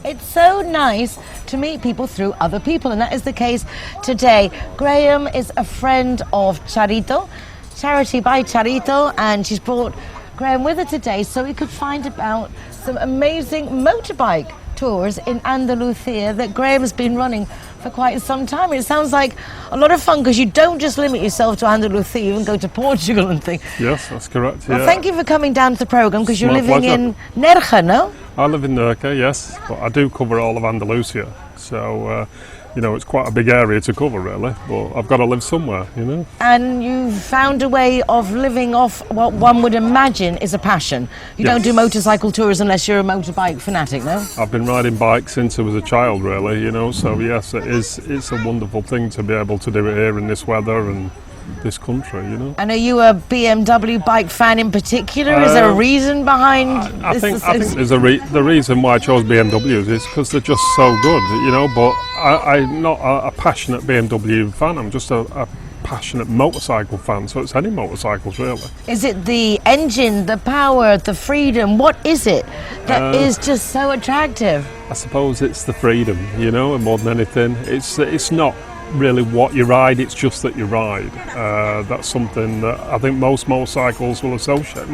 It's so nice to meet people through other people, and that is the case today. Graham is a friend of Charito, Charity by Charito, and she's brought Graham with her today so we could find about some amazing motorbike tours in Andalucia that Graham has been running for quite some time. It sounds like a lot of fun because you don't just limit yourself to Andalucia, you even go to Portugal and things. Yes, that's correct. Well, yeah. thank you for coming down to the programme because you're My living pleasure. in Nerja, no? I live in Nerja, yes, but I do cover all of Andalucia, so you know, it's quite a big area to cover really, but I've got to live somewhere, you know. And you've found a way of living off what one would imagine is a passion. You don't do motorcycle tours unless you're a motorbike fanatic, no? I've been riding bikes since I was a child really, you know, so yes, it's a wonderful thing to be able to do it here in this weather and this country, you know. And are you a BMW bike fan in particular? Is there a reason behind I this? think there's the reason why I chose BMWs is because they're just so good, you know, but I'm not a passionate BMW fan, I'm just a passionate motorcycle fan, so it's any motorcycles really. Is it the engine, the power, the freedom? What is it that is just so attractive? I suppose it's the freedom, you know, more than anything. It's not really what you ride, it's just that you ride. That's something that I think most motorcyclists will associate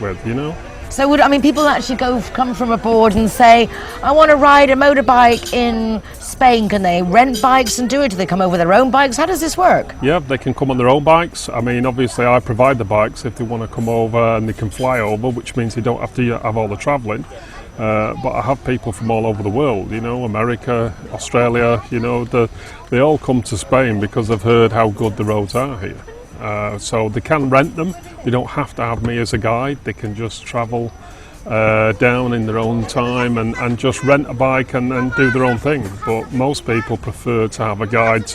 with, you know. So people actually come from abroad and say, I want to ride a motorbike in Spain. Can they rent bikes and do it? Do they come over their own bikes? How does this work? Yeah, they can come on their own bikes. I mean, obviously I provide the bikes if they want to come over, and they can fly over, which means they don't have to have all the travelling. But I have people from all over the world, you know, America, Australia, you know, they all come to Spain because they've heard how good the roads are here. So they can rent them, they don't have to have me as a guide, they can just travel down in their own time and just rent a bike and do their own thing. But most people prefer to have a guide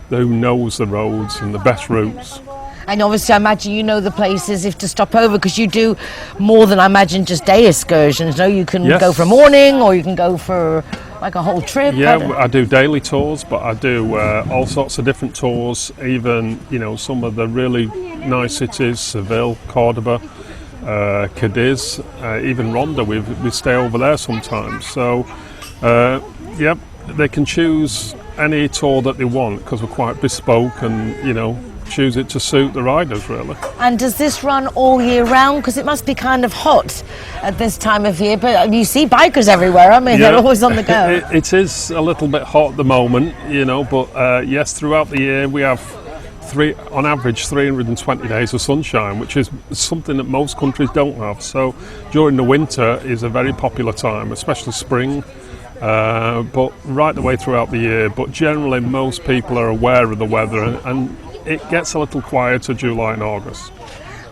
who knows the roads and the best routes. And obviously I imagine you know the places if to stop over, because you do more than I imagine just day excursions. No, you can go for a morning or you can go for like a whole trip. Yeah, I do daily tours, but I do all sorts of different tours, even, you know, some of the really nice cities, Seville, Cordoba, Cadiz, even Ronda, we stay over there sometimes. So, yeah, they can choose any tour that they want because we're quite bespoke and, you know, choose it to suit the riders really. And does this run all year round? Because it must be kind of hot at this time of year, but you see bikers everywhere. I mean, they're always on the go. It is a little bit hot at the moment, you know, but yes, throughout the year we have on average 320 days of sunshine, which is something that most countries don't have. So during the winter is a very popular time, especially spring. But right the way throughout the year, but generally most people are aware of the weather and it gets a little quieter July and August.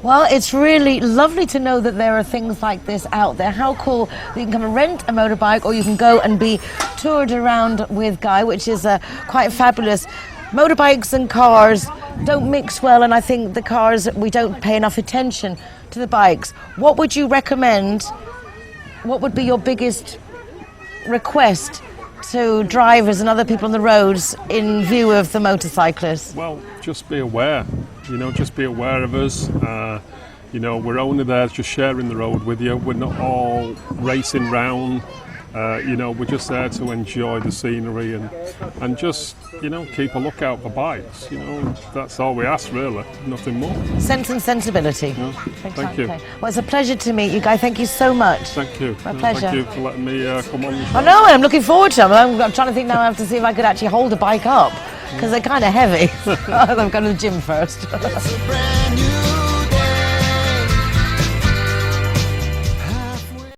Well, it's really lovely to know that there are things like this out there. How cool that you can come and rent a motorbike or you can go and be toured around with Guy, which is quite fabulous. Motorbikes and cars don't mix well, and I think the cars, we don't pay enough attention to the bikes. What would you recommend? What would be your biggest request to drivers and other people on the roads in view of the motorcyclists? Well, just be aware, you know, just be aware of us. You know, we're only there just sharing the road with you. We're not all racing round. You know, we're just there to enjoy the scenery and just, you know, keep a lookout for bikes. You know, that's all we ask really, nothing more. Sense and sensibility. Yeah. Thank you. Well, it's a pleasure to meet you, Guy. Thank you so much. Thank you. My pleasure. Thank you for letting me come on the show. I know, and I'm looking forward to it. I'm trying to think now. I have to see if I could actually hold a bike up because they're kind of heavy. I'm going to the gym first.